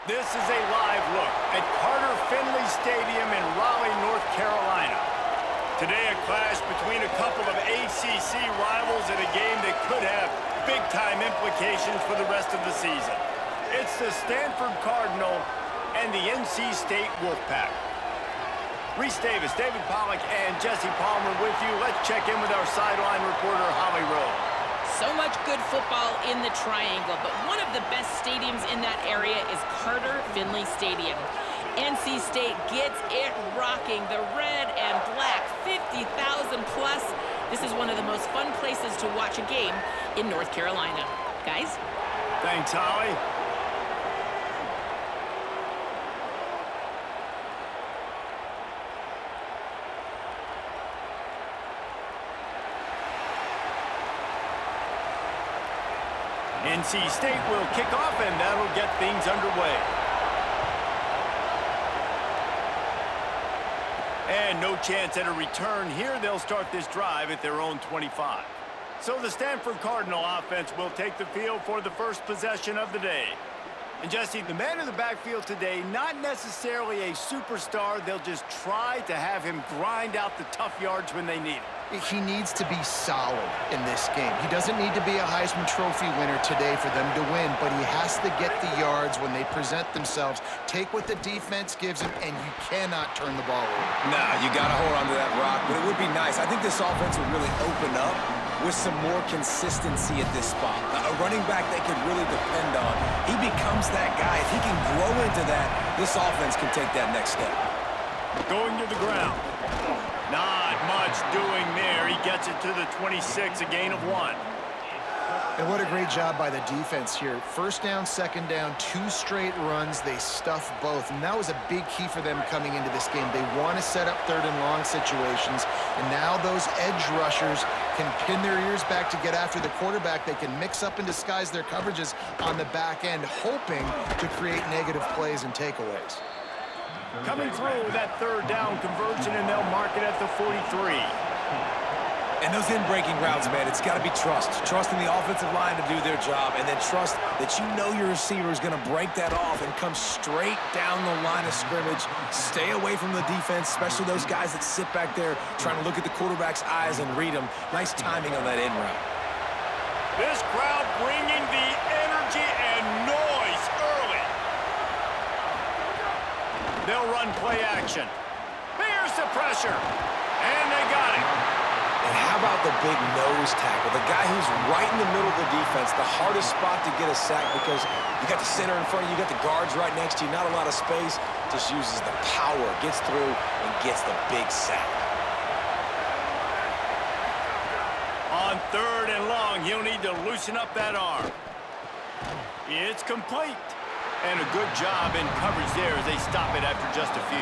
This is a live look at Carter Finley Stadium in Raleigh, North Carolina. Today, a clash between a couple of ACC rivals in a game that could have big-time implications for the rest of the season. It's the Stanford Cardinal and the NC State Wolfpack. Reese Davis, David Pollack, and Jesse Palmer with you. Let's check in with our sideline reporter, Holly Rowe. So much good football in the Triangle, but one of the best stadiums in that area is Carter Finley Stadium. NC State gets it rocking. The red and black, 50,000 plus. This is one of the most fun places to watch a game in North Carolina. Guys? Thanks, Holly. NC State will kick off, and that'll get things underway. And no chance at a return here. They'll start this drive at their own 25. So the Stanford Cardinal offense will take the field for the first possession of the day. And Jesse, the man in the backfield today, not necessarily a superstar. They'll just try to have him grind out the tough yards when they need it. He needs to be solid in this game. He doesn't need to be a Heisman Trophy winner today for them to win, but he has to get the yards when they present themselves. Take what the defense gives him, and you cannot turn the ball over. Nah, you got to hold on to that rock, but it would be nice. I think this offense would really open up with some more consistency at this spot. A running back they could really depend on. He becomes that guy. If he can grow into that, this offense can take that next step. Going to the ground. Not much doing there. He gets it to the 26, a gain of 1. And what a great job by the defense here. First down, second down, 2 straight runs. They stuff both. And that was a big key for them coming into this game. They want to set up third and long situations. And now those edge rushers can pin their ears back to get after the quarterback. They can mix up and disguise their coverages on the back end, hoping to create negative plays and takeaways. Coming through with that third down conversion, and they'll mark it at the 43. And those in-breaking routes, man, it's got to be trust. Trust in the offensive line to do their job, and then trust that you know your receiver is going to break that off and come straight down the line of scrimmage. Stay away from the defense, especially those guys that sit back there trying to look at the quarterback's eyes and read them. Nice timing on that in route. This crowd bringing the energy and noise early. They'll run play action. Here's the pressure. And they got it. And how about the big nose tackle? The guy who's right in the middle of the defense, the hardest spot to get a sack because you got the center in front of you, you got the guards right next to you, not a lot of space. Just uses the power, gets through, and gets the big sack. On third and long, he'll need to loosen up that arm. It's complete. And a good job in coverage there as they stop it after just a few.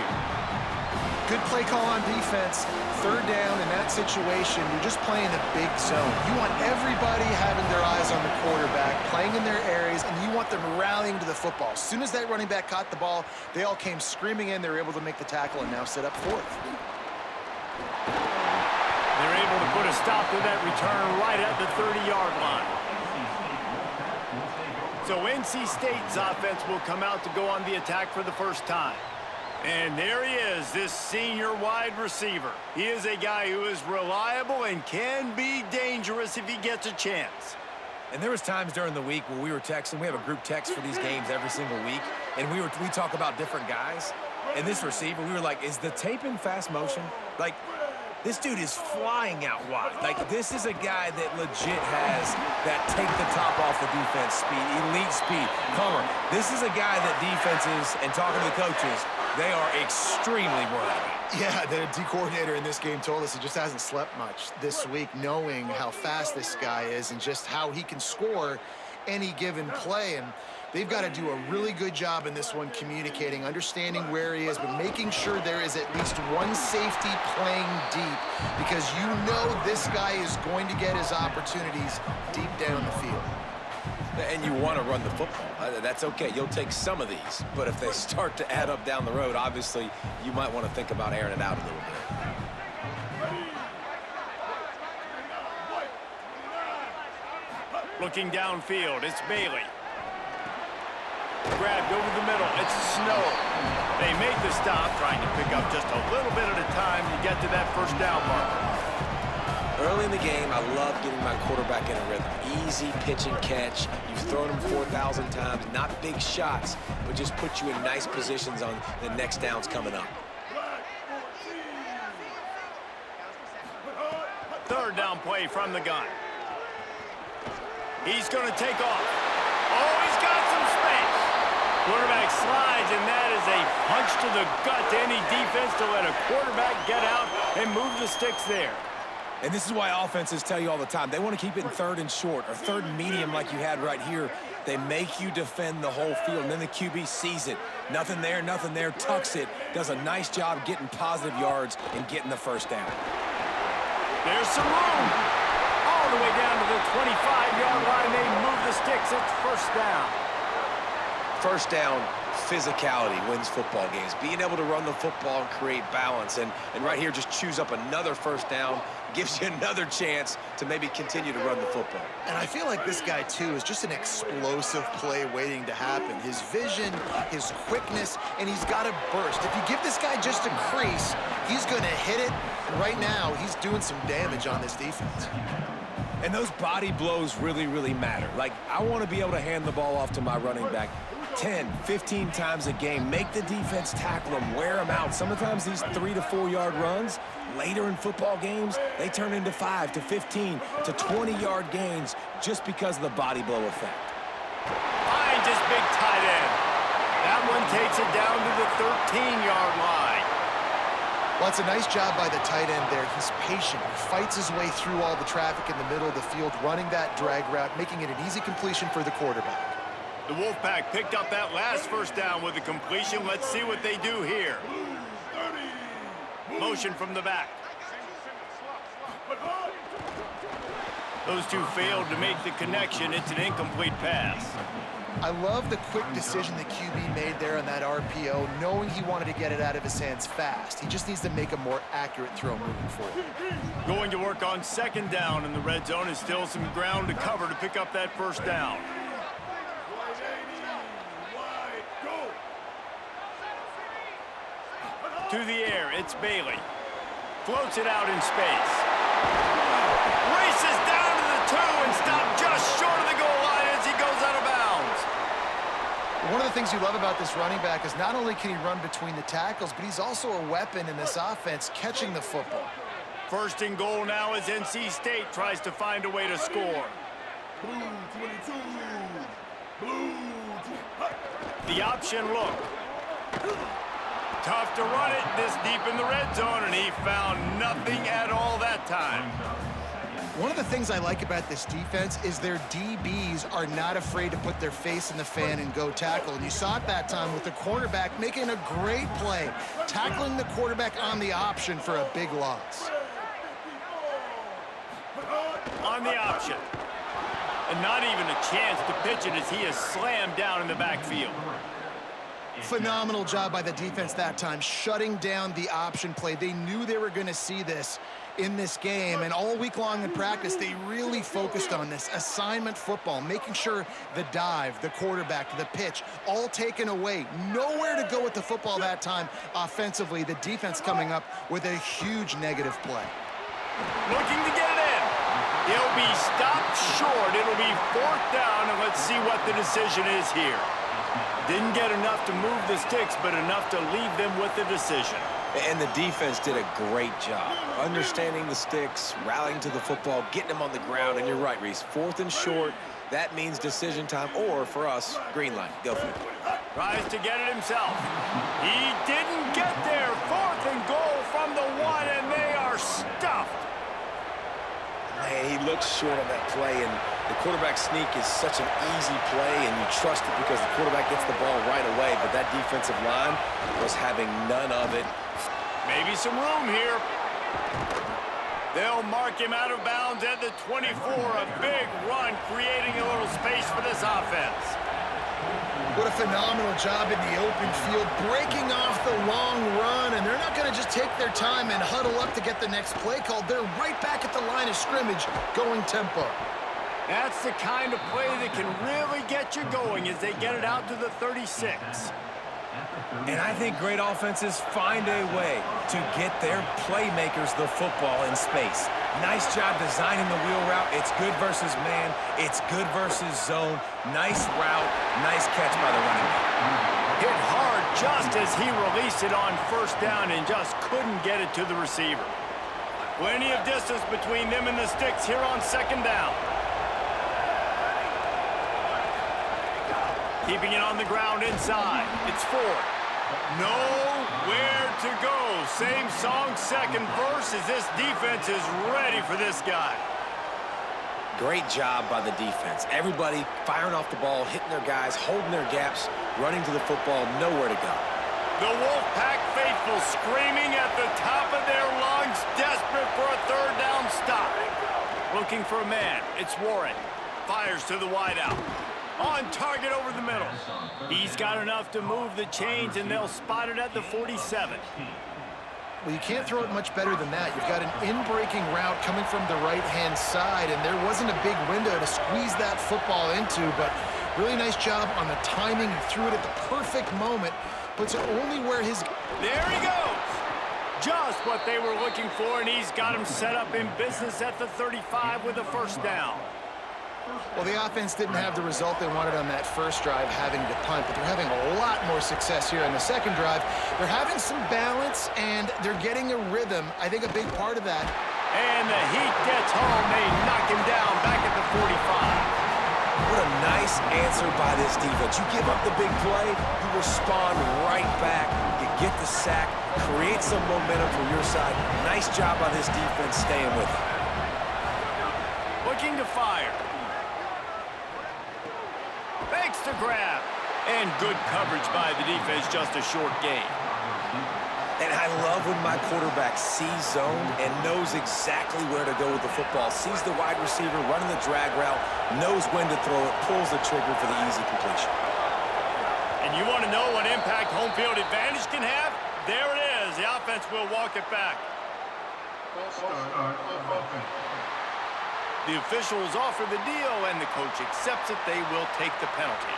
Good play call on defense. Third down in that situation, you're just playing a big zone. You want everybody having their eyes on the quarterback, playing in their areas, and you want them rallying to the football. As soon as that running back caught the ball, they all came screaming in. They were able to make the tackle and now set up fourth. They're able to put a stop to that return right at the 30-yard line. So NC State's offense will come out to go on the attack for the first time. And there he is, this senior wide receiver. He is a guy who is reliable and can be dangerous if he gets a chance. And there was times during the week where we were texting. We have a group text for these games every single week. And we talk about different guys. And this receiver, we were like, is the tape in fast motion? Like, this dude is flying out wide. Like, this is a guy that legit has that take the top off the defense speed, elite speed. Comer, this is a guy that defenses, and talking to the coaches, they are extremely worried about. Yeah, the D coordinator in this game told us he just hasn't slept much this week, knowing how fast this guy is and just how he can score any given play. And they've got to do a really good job in this one communicating, understanding where he is, but making sure there is at least one safety playing deep because you know this guy is going to get his opportunities deep down the field. And you want to run the football. That's okay. You'll take some of these. But if they start to add up down the road, obviously, you might want to think about airing it out a little bit. Looking downfield, it's Bailey. Grabbed over the middle. It's Snow. They make the stop, trying to pick up just a little bit at a time to get to that first down marker. Early in the game, I love getting my quarterback in a rhythm. Easy pitch and catch. You've thrown him 4,000 times. Not big shots, but just put you in nice positions on the next downs coming up. Third down play from the gun. He's going to take off. Oh, he's got some space. Quarterback slides, and that is a punch to the gut to any defense to let a quarterback get out and move the sticks there. And this is why offenses tell you all the time, they want to keep it in third and short or third and medium like you had right here. They make you defend the whole field, and then the QB sees it. Nothing there, tucks it, does a nice job getting positive yards and getting the first down. There's some room. All the way down to the 25-yard line. They move the sticks. It's first down. First down, physicality wins football games. Being able to run the football and create balance. And right here, just choose up another first down. Gives you another chance to maybe continue to run the football. And I feel like this guy, too, is just an explosive play waiting to happen. His vision, his quickness, and he's got a burst. If you give this guy just a crease, he's going to hit it. And right now, he's doing some damage on this defense. And those body blows really, really matter. Like, I want to be able to hand the ball off to my running back 10, 15 times a game. Make the defense tackle them, wear them out. Sometimes these 3 to 4 yard runs, later in football games, they turn into 5 to 15 to 20-yard gains just because of the body blow effect. Finds his big tight end. That one takes it down to the 13-yard line. Well, it's a nice job by the tight end there. He's patient. He fights his way through all the traffic in the middle of the field, running that drag route, making it an easy completion for the quarterback. The Wolfpack picked up that last first down with a completion. Let's see what they do here. Motion from the back. Those two failed to make the connection. It's an incomplete pass. I love the quick decision the QB made there on that RPO, knowing he wanted to get it out of his hands fast. He just needs to make a more accurate throw moving forward. Going to work on second down in the red zone is still some ground to cover to pick up that first down. To the air, it's Bailey. Floats it out in space. Races down to the 2 and stopped just short of the goal line as he goes out of bounds. One of the things you love about this running back is not only can he run between the tackles, but he's also a weapon in this offense, catching the football. First and goal now as NC State tries to find a way to score. Blue 22. Blue. The option look. Tough to run it this deep in the red zone, and he found nothing at all that time. One of the things I like about this defense is their DBs are not afraid to put their face in the fan and go tackle. And you saw it that time with the quarterback making a great play, tackling the quarterback on the option for a big loss. On the option. And not even a chance to pitch it as he is slammed down in the backfield. Phenomenal job by the defense that time, shutting down the option play. They knew they were going to see this in this game, and all week long in practice, they really focused on this assignment football, making sure the dive, the quarterback, the pitch, all taken away. Nowhere to go with the football that time offensively. The defense coming up with a huge negative play. Looking to get it in. He'll be stopped short. It'll be fourth down, and let's see what the decision is here. Didn't get enough to move the sticks, but enough to leave them with the decision. And the defense did a great job understanding the sticks, rallying to the football, getting them on the ground. And you're right, Reese. Fourth and short, that means decision time, or for us, green light. Go for it. Tries to get it himself. He didn't get there. Fourth and goal from the 1, and they are stuffed. Man, he looks short on that play, and the quarterback sneak is such an easy play, and you trust it because the quarterback gets the ball right away, but that defensive line was having none of it. Maybe some room here. They'll mark him out of bounds at the 24. A big run, creating a little space for this offense. What a phenomenal job in the open field, breaking off the long run, and they're not going to just take their time and huddle up to get the next play called. They're right back at the line of scrimmage, going tempo. That's the kind of play that can really get you going as they get it out to the 36. And I think great offenses find a way to get their playmakers the football in space. Nice job designing the wheel route. It's good versus man. It's good versus zone. Nice route. Nice catch by the running back. Hit hard just as he released it on first down and just couldn't get it to the receiver. Plenty of distance between them and the sticks here on second down. Keeping it on the ground inside. It's Ford. Nowhere to go. Same song, second verse, as this defense is ready for this guy. Great job by the defense. Everybody firing off the ball, hitting their guys, holding their gaps, running to the football, nowhere to go. The Wolfpack faithful screaming at the top of their lungs, desperate for a third down stop. Looking for a man. It's Warren. Fires to the wideout. On target over the middle. He's got enough to move the chains, and they'll spot it at the 47. Well, you can't throw it much better than that. You've got an in-breaking route coming from the right-hand side, and there wasn't a big window to squeeze that football into, but really nice job on the timing. He threw it at the perfect moment. Puts it only where his... There he goes! Just what they were looking for, and he's got him set up in business at the 35 with a first down. Well, the offense didn't have the result they wanted on that first drive, having to punt, but they're having a lot more success here on the second drive. They're having some balance, and they're getting a rhythm. I think a big part of that. And the heat gets home. They knock him down back at the 45. What a nice answer by this defense. You give up the big play, you respond right back. You get the sack, create some momentum for your side. Nice job by this defense staying with it. Looking to fire. Makes the grab. And good coverage by the defense, just a short gain. And I love when my quarterback sees zone and knows exactly where to go with the football. Sees the wide receiver running the drag route, knows when to throw it, pulls the trigger for the easy completion. And you want to know what impact home field advantage can have? There it is. The offense will walk it back. The officials offer the deal, and the coach accepts it. They will take the penalty.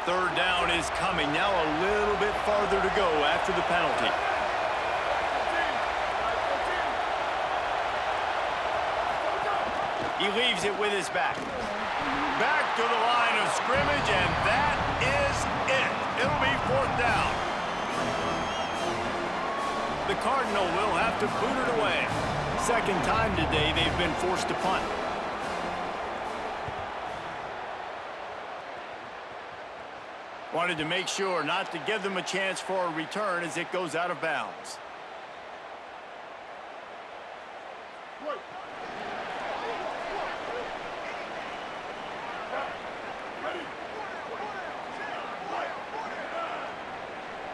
Third down is coming. Now a little bit farther to go after the penalty. He leaves it with his back. Back to the line of scrimmage, and that is it. It'll be fourth down. The Cardinal will have to boot it away. Second time today they've been forced to punt. Wanted to make sure not to give them a chance for a return as it goes out of bounds.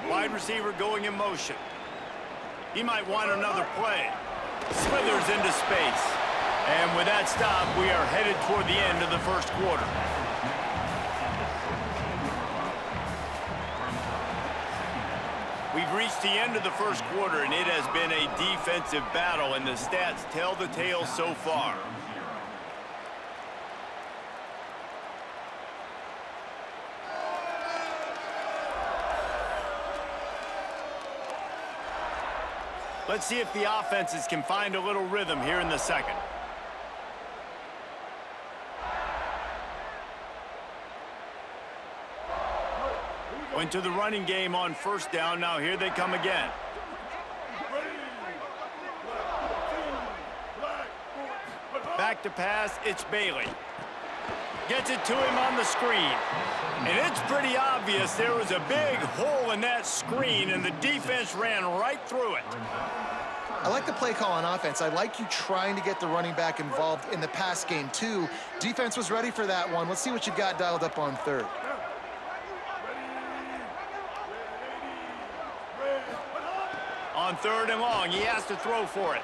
Wide receiver going in motion. He might want another play. Slithers into space. And with that stop, we are headed toward the end of the first quarter. We've reached the end of the first quarter, and it has been a defensive battle, and the stats tell the tale so far. Let's see if the offenses can find a little rhythm here in the second. Went to the running game on first down. Now here they come again. Back to pass. It's Bailey. Gets it to him on the screen. And it's pretty obvious there was a big hole in that screen, and the defense ran right through it. I like the play call on offense. I like you trying to get the running back involved in the pass game, too. Defense was ready for that one. Let's see what you got dialed up on third. On third and long, he has to throw for it.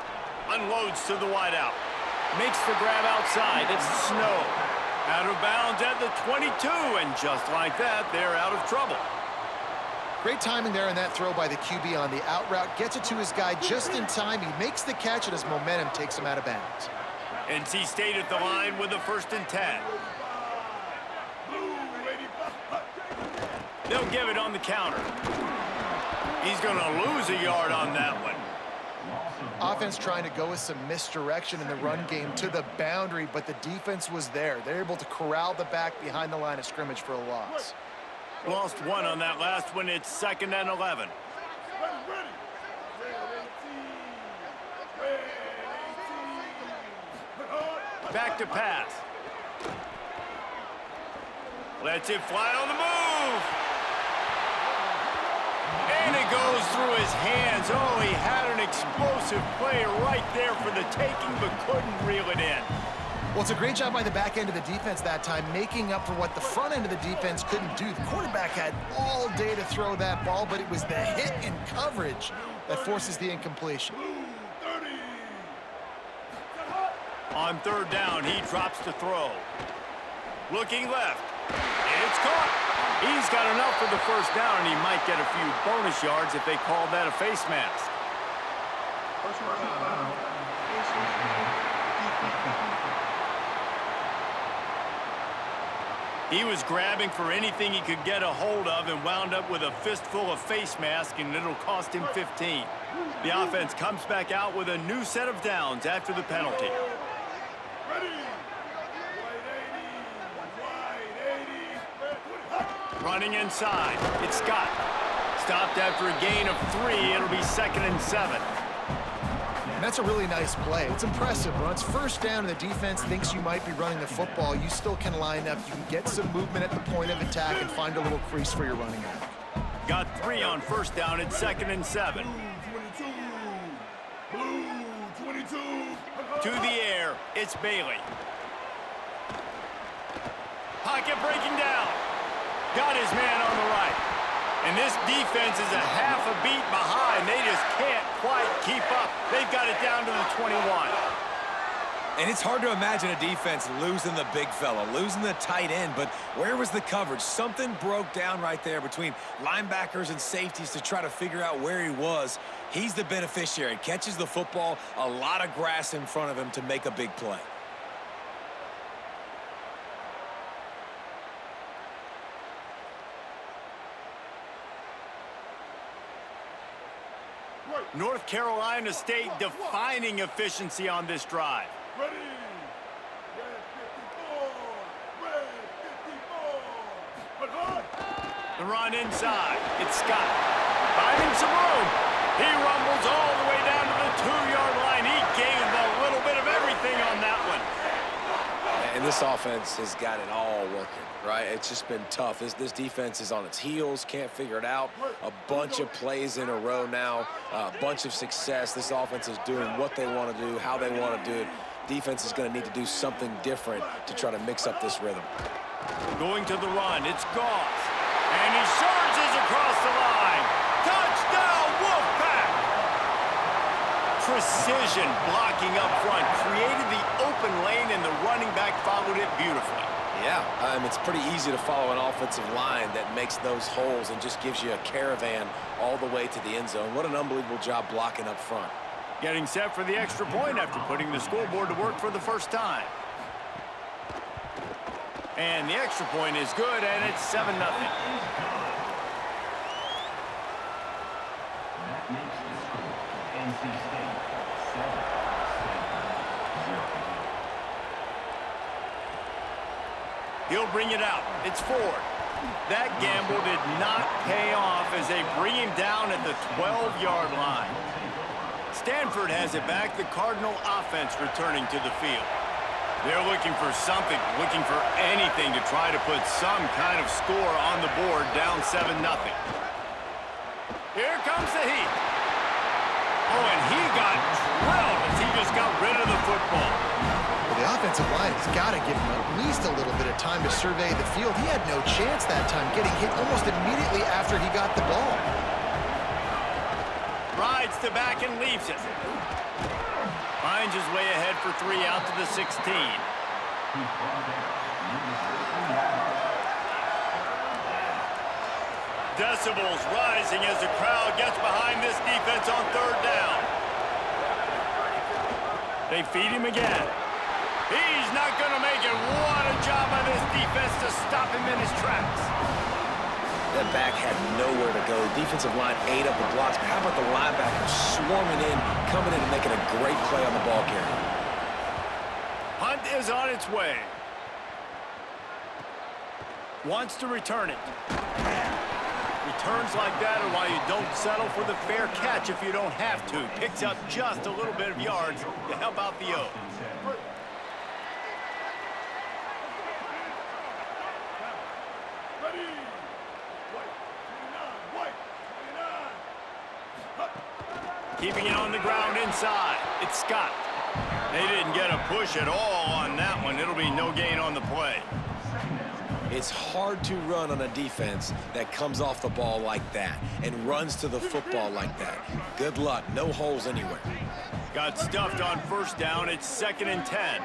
Unloads to the wideout. Makes the grab outside. It's Snow. Out of bounds at the 22, and just like that, they're out of trouble. Great timing there in that throw by the QB on the out route. Gets it to his guy just in time. He makes the catch, and his momentum takes him out of bounds. NC State at the line with a 1st and 10. They'll give it on the counter. He's going to lose a yard on that one. Offense trying to go with some misdirection in the run game to the boundary, but the defense was there. They're able to corral the back behind the line of scrimmage for a loss. Lost 1 on that last one. It's 2nd and 11. Back to pass. Lets it fly on the move. And it goes through his hands. Oh, he had an explosive play right there for the taking, but couldn't reel it in. Well, it's a great job by the back end of the defense that time, making up for what the front end of the defense couldn't do. The quarterback had all day to throw that ball, but it was the hit in coverage that forces the incompletion. On 3rd down, he drops to throw. Looking left. It's caught. He's got enough for the 1st down, and he might get a few bonus yards if they call that a face mask. He was grabbing for anything he could get a hold of and wound up with a fistful of face mask, and it'll cost him 15. The offense comes back out with a new set of downs after the penalty. Running inside, it's Scott. Stopped after a gain of 3. It'll be 2nd and 7. And that's a really nice play. It's impressive. When it's 1st down and the defense thinks you might be running the football, you still can line up. You can get some movement at the point of attack and find a little crease for your running back. Got 3 on 1st down. It's 2nd and 7. To the air, it's Bailey. Pocket breaking down. Got his man on the right. And this defense is a half a beat behind. They just can't quite keep up. They've got it down to the 21. And it's hard to imagine a defense losing the big fella, losing the tight end, but where was the coverage? Something broke down right there between linebackers and safeties to try to figure out where he was. He's the beneficiary. Catches the football, a lot of grass in front of him to make a big play. North Carolina State defining efficiency on this drive. Ready. Red 54. The run inside. It's Scott. Finding some room. He rumbles all the way down to the 2-yard line. He gave a little bit of everything on that one. And this offense has got it all working, right? It's just been tough. This defense is on its heels, can't figure it out. A bunch of plays in a row now, a bunch of success. This offense is doing what they want to do, how they want to do it. Defense is going to need to do something different to try to mix up this rhythm. Going to the run, it's Goss. And he surges across the line. Touchdown, Wolfpack! Precision blocking up front, created the open lane, and the running back followed it beautifully. Yeah, it's pretty easy to follow an offensive line that makes those holes and just gives you a caravan all the way to the end zone. What an unbelievable job blocking up front. Getting set for the extra point after putting the scoreboard to work for the first time. And the extra point is good, and it's 7-0. He'll bring it out. It's Ford. That gamble did not pay off as they bring him down at the 12-yard line. Stanford has it back. The Cardinal offense returning to the field. They're looking for something, looking for anything to try to put some kind of score on the board, down 7-0. Here comes the heat. Oh, and he got drilled as he just got rid of the football. Well, the offensive line has got to give him at least a little bit of time to survey the field. He had no chance that time, getting hit almost immediately after he got the ball. Rides to back and leaves it. Finds his way ahead for 3 out to the 16. Decibels rising as the crowd gets behind this defense on 3rd down. They feed him again. he's not going to make it. What a job by this defense to stop him in his tracks. That back had nowhere to go. Defensive line ate up the blocks. But how about the linebackers swarming in, coming in and making a great play on the ball carrier? Punt is on its way. Wants to return it. Returns like that are why you don't settle for the fair catch if you don't have to. Picks up just a little bit of yards to help out the O. Keeping it on the ground inside. It's Scott. They didn't get a push at all on that one. It'll be no gain on the play. It's hard to run on a defense that comes off the ball like that and runs to the football like that. Good luck. No holes anywhere. Got stuffed on first down. It's 2nd and 10.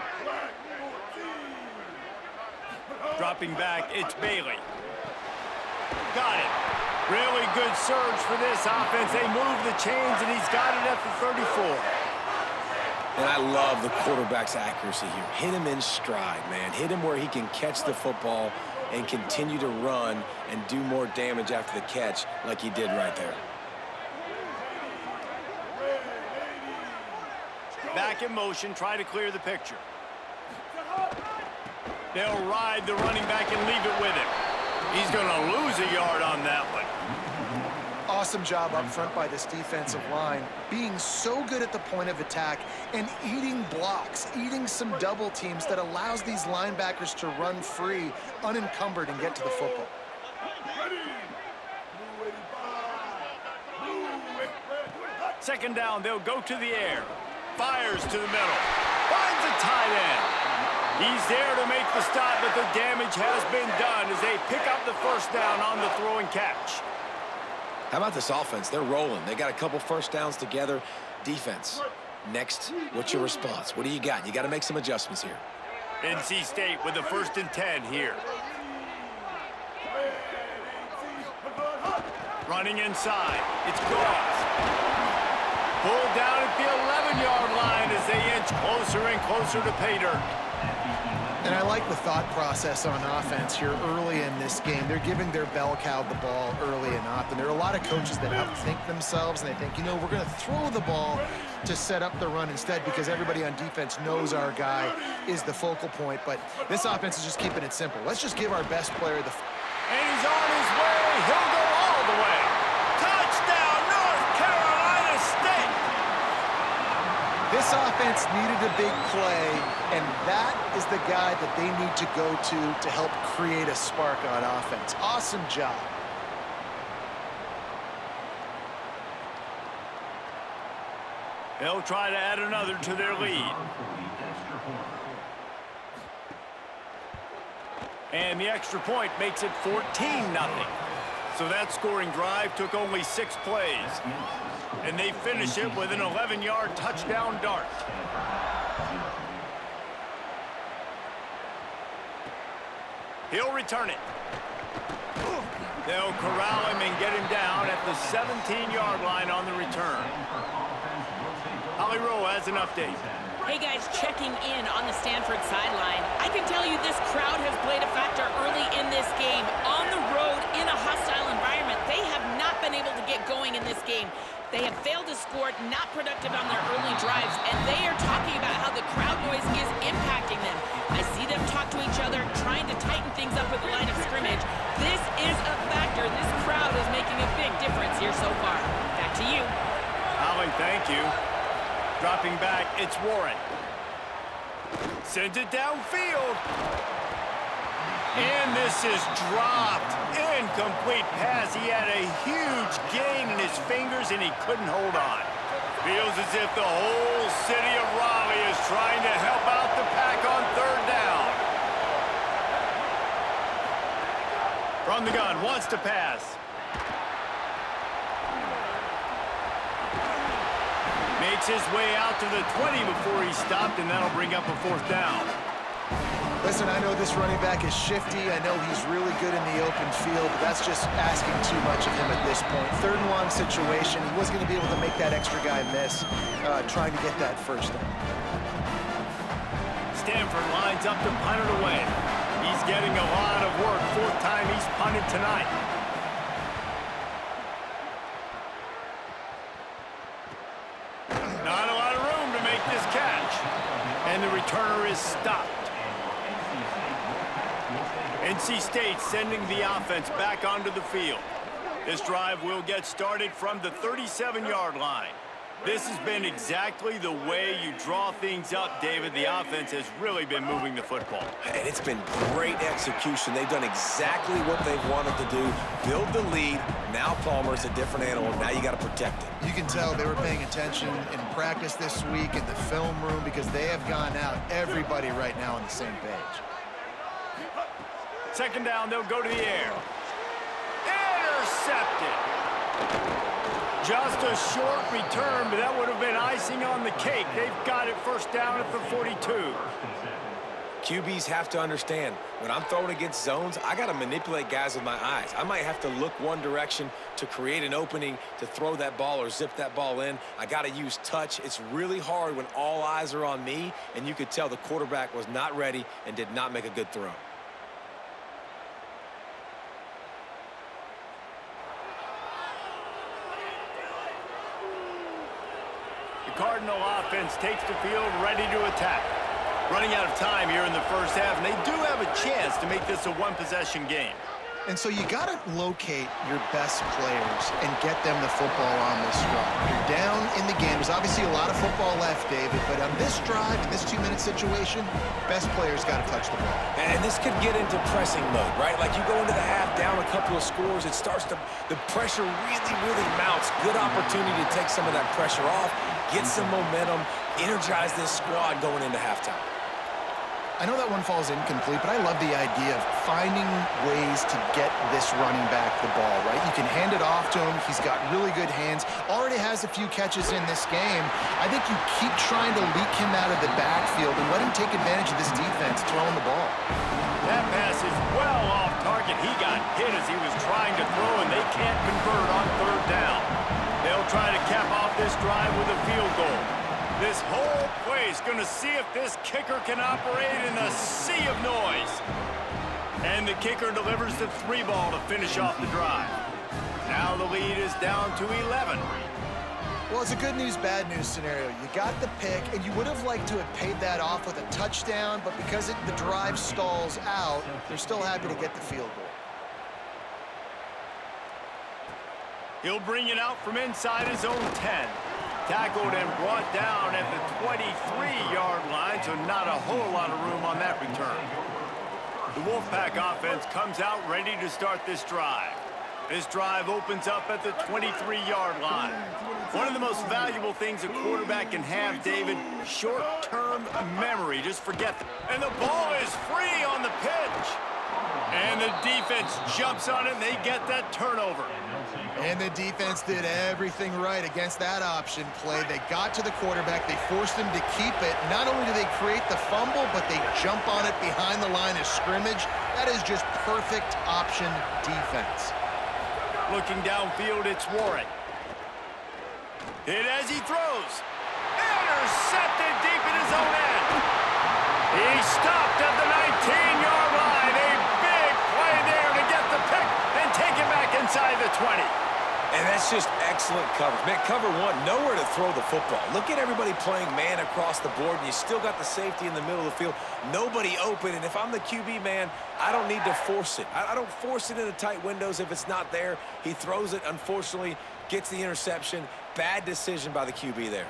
Dropping back, it's Bailey. Got it. Really good surge for this offense. They move the chains, and he's got it at the 34. And I love the quarterback's accuracy here. Hit him in stride, man. Hit him where he can catch the football and continue to run and do more damage after the catch like he did right there. Back in motion, try to clear the picture. They'll ride the running back and leave it with him. He's going to lose a yard on that one. Awesome job up front by this defensive line, being so good at the point of attack and eating blocks, eating some double teams that allows these linebackers to run free, unencumbered, and get to the football. Second down, they'll go to the air. Fires to the middle. Finds a tight end. He's there to make the stop, but the damage has been done as they pick up the first down on the throw and catch. How about this offense? They're rolling. They got a couple first downs together. Defense. Next, what's your response? What do you got? You got to make some adjustments here. NC State with the 1st and 10 here. Running inside. It's Gauze. Pulled down at the 11-yard line as they inch closer and closer to pay dirt. And I like the thought process on offense here early in this game. They're giving their bell cow the ball early and often. There are a lot of coaches that outthink themselves, and they think, you know, we're going to throw the ball to set up the run instead because everybody on defense knows our guy is the focal point. But this offense is just keeping it simple. Let's just give our best player the... And he's on his way. He'll go all the way. Touchdown, North Carolina State! This offense needed a big play, and that is the guy that they need to go to help create a spark on offense. Awesome job. They'll try to add another to their lead. And the extra point makes it 14-0. So that scoring drive took only 6 plays. And they finish it with an 11-yard touchdown dart. He'll return it. They'll corral him and get him down at the 17-yard line on the return. Holly Rowe has an update. Hey guys, checking in on the Stanford sideline. I can tell you this crowd has played a factor early in this game. On the road, in a hostile environment, they have not been able to get going in this game. They have failed to score, not productive on their early drives, and they are talking about how the crowd noise is impacting them. I see them talk to each other, trying to tighten things up with the line of scrimmage. This is a factor. This crowd is making a big difference here so far. Back to you. Holly, thank you. Dropping back, it's Warren. Sends it downfield. And this is dropped. Incomplete pass. He had a huge gain in his fingers, and he couldn't hold on. Feels as if the whole city of Raleigh is trying to help out the Pack on 3rd down. From the gun, wants to pass. Makes his way out to the 20 before he stopped, and that'll bring up a 4th down. Listen, I know this running back is shifty. I know he's really good in the open field, but that's just asking too much of him at this point. 3rd and long situation. He wasn't going to be able to make that extra guy miss, trying to get that first down. Stanford lines up to punt it away. He's getting a lot of work. Fourth time he's punted tonight. Not a lot of room to make this catch. And the returner is stopped. NC State sending the offense back onto the field. This drive will get started from the 37-yard line. This has been exactly the way you draw things up, David. The offense has really been moving the football. And it's been great execution. They've done exactly what they've wanted to do. Build the lead. Now Palmer's a different animal. Now you got to protect it. You can tell they were paying attention in practice this week in the film room because they have gone out, everybody right now on the same page. Second down, they'll go to the air. Intercepted. Just a short return, but that would have been icing on the cake. They've got it first down at the 42. QBs have to understand, when I'm throwing against zones, I got to manipulate guys with my eyes. I might have to look one direction to create an opening to throw that ball or zip that ball in. I got to use touch. It's really hard when all eyes are on me, and you could tell the quarterback was not ready and did not make a good throw. Cardinal offense takes the field, ready to attack. Running out of time here in the first half, and they do have a chance to make this a one-possession game. And so you got to locate your best players and get them the football on this drive. You're down in the game. There's obviously a lot of football left, David, but on this drive, in this 2-minute situation, best players got to touch the ball. And this could get into pressing mode, right? Like you go into the half down a couple of scores, it starts to, the pressure really mounts. Good opportunity to take some of that pressure off, get some momentum, energize this squad going into halftime. I know that one falls incomplete, but I love the idea of finding ways to get this running back the ball, right? You can hand it off to him. He's got really good hands. Already has a few catches in this game. I think you keep trying to leak him out of the backfield and let him take advantage of this defense throwing the ball. That pass is well off target. He got hit as he was trying to throw, and they can't convert on third down. They'll try to cap off this drive with a field goal. This whole play is going to see if this kicker can operate in a sea of noise. And the kicker delivers the 3-ball to finish off the drive. Now the lead is down to 11. Well, it's a good news, bad news scenario. You got the pick, and you would have liked to have paid that off with a touchdown, but because the drive stalls out, they're still happy to get the field goal. He'll bring it out from inside his own 10. Tackled and brought down at the 23-yard line, so not a whole lot of room on that return. The Wolfpack offense comes out ready to start this drive. This drive opens up at the 23-yard line. One of the most valuable things a quarterback can have, David, short-term memory. Just forget that. And the ball is free on the pitch. And the defense jumps on it, and they get that turnover. And the defense did everything right against that option play. They got to the quarterback. They forced him to keep it. Not only do they create the fumble, but they jump on it behind the line of scrimmage. That is just perfect option defense. Looking downfield, it's Warren. Hit as he throws. Intercepted deep in his own end. He stopped at the 19-yard line. A big play there to get the pick and take it back inside the 20. And that's just excellent coverage. Man, cover one, nowhere to throw the football. Look at everybody playing man across the board, and you still got the safety in the middle of the field. Nobody open, and if I'm the QB, man, I don't need to force it. I don't force it into tight windows if it's not there. He throws it, unfortunately, gets the interception. Bad decision by the QB there.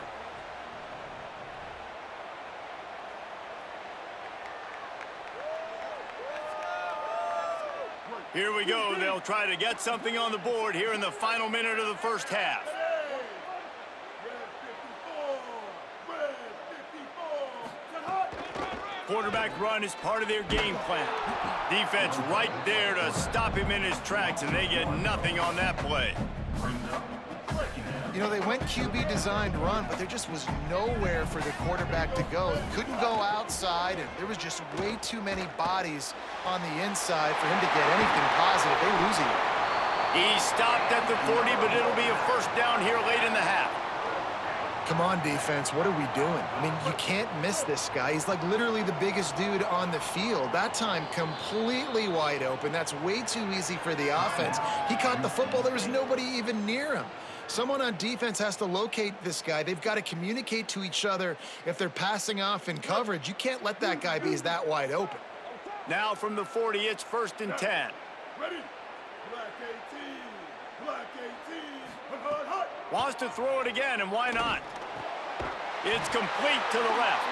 Here we go. They'll try to get something on the board here in the final minute of the first half. Quarterback run is part of their game plan. Defense right there to stop him in his tracks, and they get nothing on that play. You know, they went QB designed run, but there just was nowhere for the quarterback to go. He couldn't go outside, and there was just way too many bodies on the inside for him to get anything positive. They lose him. He stopped at the 40, but it'll be a first down here late in the half. Come on, defense. What are we doing? I mean, you can't miss this guy. He's like literally the biggest dude on the field. That time, completely wide open. That's way too easy for the offense. He caught the football. There was nobody even near him. Someone on defense has to locate this guy. They've got to communicate to each other if they're passing off in coverage. You can't let that guy be that wide open. Now from the 40, it's 1st and 10. Ready? Black 18. Black 18. Hot. Wants to throw it again, and why not? It's complete to the left.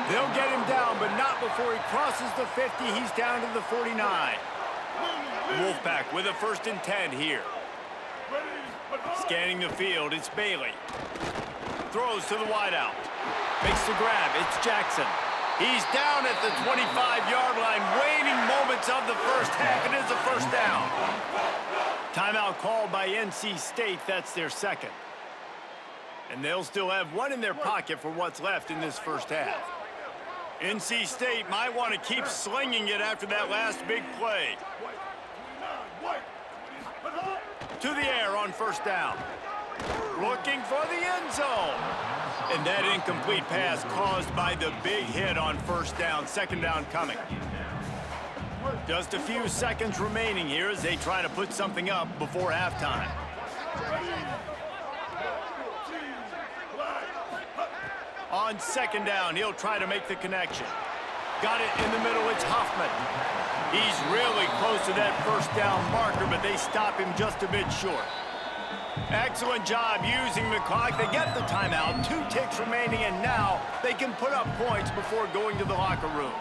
They'll get him down, but not before he crosses the 50. He's down to the 49. Wolfpack with a 1st and 10 here. Scanning the field, it's Bailey. Throws to the wideout. Makes the grab, it's Jackson. He's down at the 25-yard line, waning moments of the first half. It is a 1st down. Timeout called by NC State. That's their 2nd. And they'll still have one in their pocket for what's left in this first half. NC State might want to keep slinging it after that last big play. To the air on 1st down. Looking for the end zone. And that incomplete pass caused by the big hit on 1st down. 2nd down coming. Just a few seconds remaining here as they try to put something up before halftime. On 2nd down, he'll try to make the connection. Got it in the middle, it's Hoffman. He's really close to that 1st down marker, but they stop him just a bit short. Excellent job using the clock. They get the timeout, 2 ticks remaining, and now they can put up points before going to the locker room.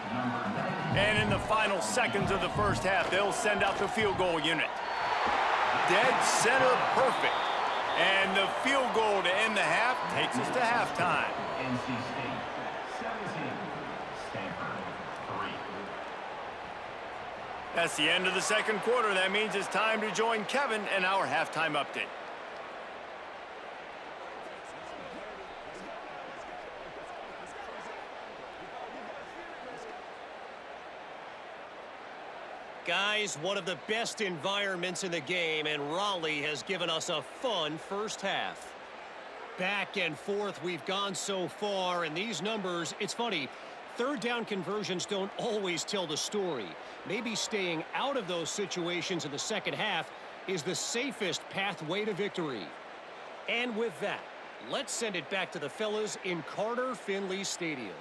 And in the final seconds of the first half, they'll send out the field goal unit. Dead center perfect. And the field goal to end the half takes us to halftime. NC State 17, Stanford 3. That's the end of the 2nd quarter. That means it's time to join Kevin in our halftime update. Guys, one of the best environments in the game, and Raleigh has given us a fun first half. Back and forth we've gone so far, and these numbers, it's funny, 3rd down conversions don't always tell the story. Maybe staying out of those situations in the 2nd half is the safest pathway to victory. And with that, let's send it back to the fellas in Carter Finley Stadium.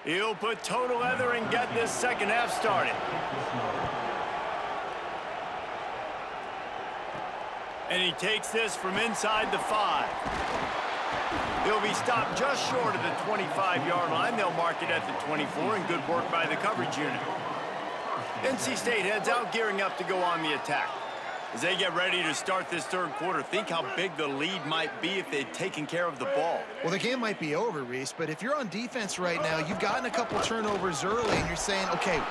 He'll put total leather and get this 2nd half started. And he takes this from inside the 5. He'll be stopped just short of the 25-yard line. They'll mark it at the 24, and good work by the coverage unit. NC State heads out, gearing up to go on the attack. As they get ready to start this 3rd quarter, think how big the lead might be if they'd taken care of the ball. Well, the game might be over, Reese, but if you're on defense right now, you've gotten a couple turnovers early, and you're saying, okay,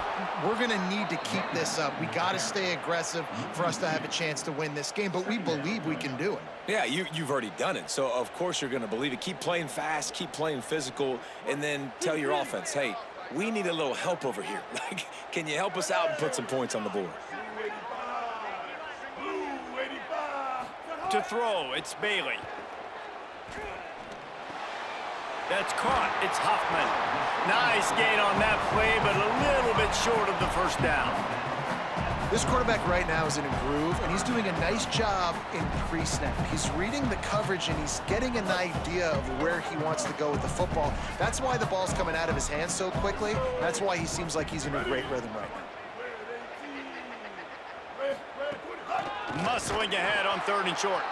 we're going to need to keep this up. We got to stay aggressive for us to have a chance to win this game, but we believe we can do it. Yeah, you've already done it, so of course you're going to believe it. Keep playing fast, keep playing physical, and then tell your offense, hey, we need a little help over here. Like, can you help us out and put some points on the board? To throw, it's Bailey. That's caught, it's Hoffman. Nice gain on that play, but a little bit short of the 1st down. This quarterback right now is in a groove, and he's doing a nice job in pre-snap. He's reading the coverage, and he's getting an idea of where he wants to go with the football. That's why the ball's coming out of his hands so quickly. That's why he seems like he's in a great rhythm right now. Muscling ahead on 3rd and short.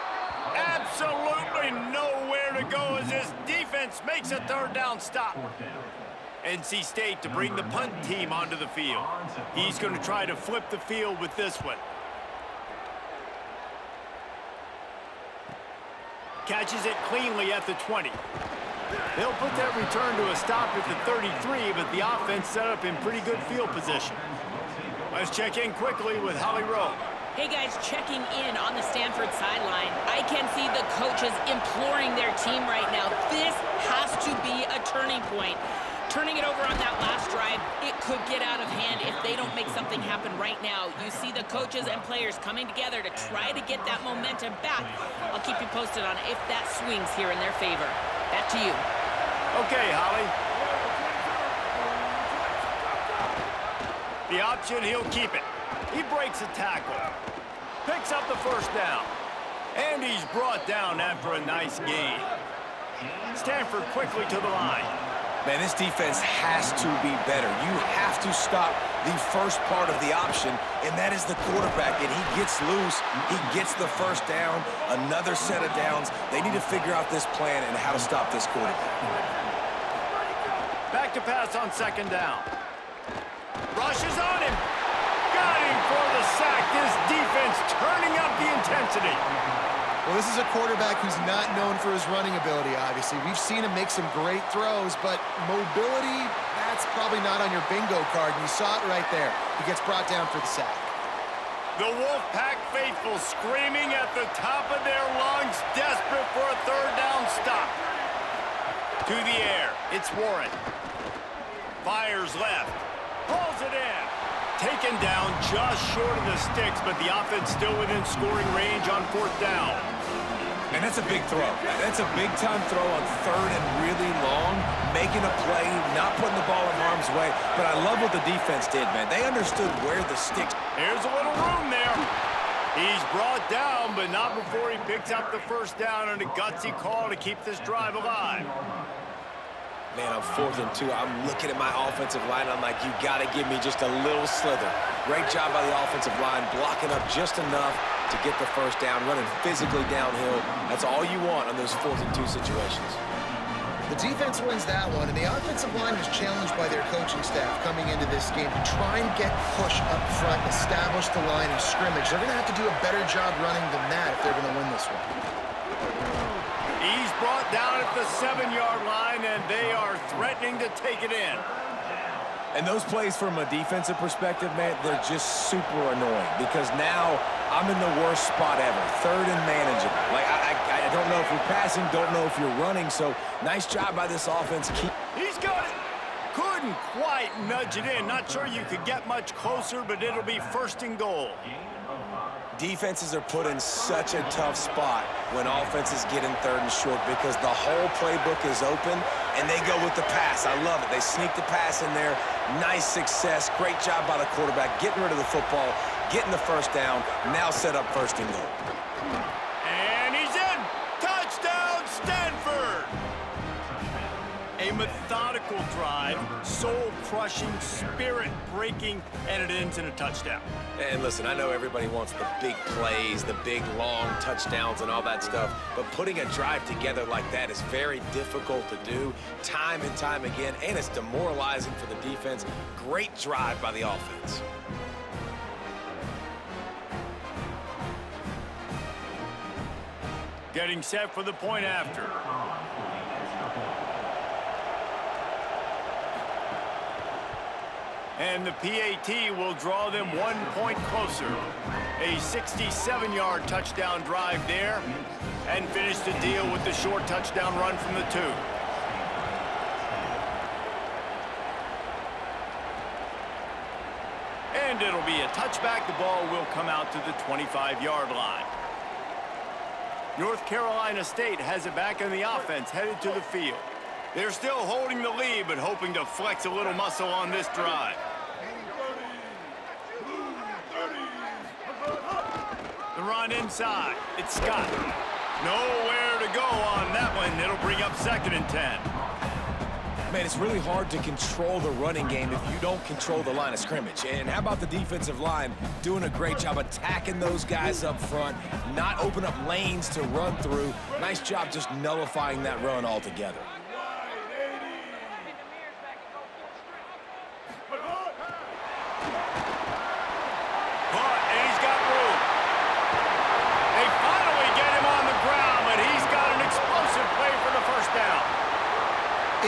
Absolutely nowhere to go as this defense makes a 3rd down stop. NC State to bring the punt team onto the field. He's going to try to flip the field with this one. Catches it cleanly at the 20. They'll put that return to a stop at the 33, but the offense set up in pretty good field position. Let's check in quickly with Holly Rowe. Hey guys, checking in on the Stanford sideline. I can see the coaches imploring their team right now. This has to be a turning point. Turning it over on that last drive, it could get out of hand if they don't make something happen right now. You see the coaches and players coming together to try to get that momentum back. I'll keep you posted on if that swings here in their favor. Back to you. Okay, Holly. The option, he'll keep it. He breaks a tackle. Picks up the first down. And he's brought down after a nice gain. Stanford quickly to the line. Man, this defense has to be better. You have to stop the first part of the option, and that is the quarterback. And he gets loose. He gets the first down, another set of downs. They need to figure out this plan and how to stop this quarterback. Back to pass on second down. Rushes on him. Got him for the sack. This defense turning up the intensity. Well, this is a quarterback who's not known for his running ability, obviously. We've seen him make some great throws, but mobility, that's probably not on your bingo card, and you saw it right there. He gets brought down for the sack. The Wolfpack faithful screaming at the top of their lungs, desperate for a third down stop. To the air, it's Warren. Fires left, pulls it in. Taken down just short of the sticks, but the offense still within scoring range on fourth down. And that's a big throw. That's a big-time throw on third and really long, making a play, not putting the ball in harm's way. But I love what the defense did, man. They understood where the sticks. Here's a little room there. He's brought down, but not before he picks up the first down on a gutsy call to keep this drive alive. Man, I'm 4th and 2. I'm looking at my offensive line. I'm like, you got to give me just a little slither. Great job by the offensive line, blocking up just enough to get the first down, running physically downhill. That's all you want on those 4th and 2 situations. The defense wins that one, and the offensive line was challenged by their coaching staff coming into this game to try and get push up front, establish the line of scrimmage. They're going to have to do a better job running than that if they're going to win this one. He's brought down at the 7-yard line, and they are threatening to take it in. And those plays from a defensive perspective, man, they're just super annoying because now I'm in the worst spot ever, third and manageable. Like, I don't know if you're passing, don't know if you're running, so nice job by this offense. He's got it. Couldn't quite nudge it in. Not sure you could get much closer, but it'll be first and goal. Defenses are put in such a tough spot when offenses get in third and short because the whole playbook is open and they go with the pass. I love it. They sneak the pass in there. Nice success. Great job by the quarterback getting rid of the football, getting the first down, now set up first and goal. And he's in. Touchdown, Stanford. A methodical drive, soul-crushing, spirit-breaking, and it ends in a touchdown. And listen, I know everybody wants the big plays, the big, long touchdowns and all that stuff, but putting a drive together like that is very difficult to do time and time again, and it's demoralizing for the defense. Great drive by the offense. Getting set for the point after. And the PAT will draw them 1 point closer. A 67-yard touchdown drive there, and finish the deal with the short touchdown run from the 2. And it'll be a touchback. The ball will come out to the 25-yard line. North Carolina State has it back in the offense, headed to the field. They're still holding the lead, but hoping to flex a little muscle on this drive. The run inside. It's Scott. Nowhere to go on that one. It'll bring up 2nd and 10. Man, it's really hard to control the running game if you don't control the line of scrimmage. And how about the defensive line doing a great job attacking those guys up front, not open up lanes to run through. Nice job just nullifying that run altogether.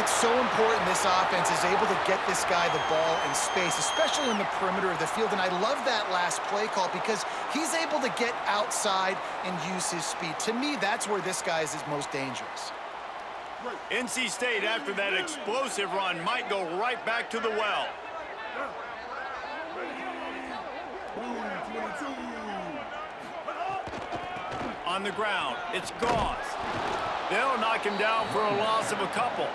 It's so important this offense is able to get this guy the ball in space, especially in the perimeter of the field. And I love that last play call because he's able to get outside and use his speed. To me, that's where this guy is most dangerous. NC State, after that explosive run, might go right back to the well. On the ground, it's Gauze. They'll knock him down for a loss of a couple.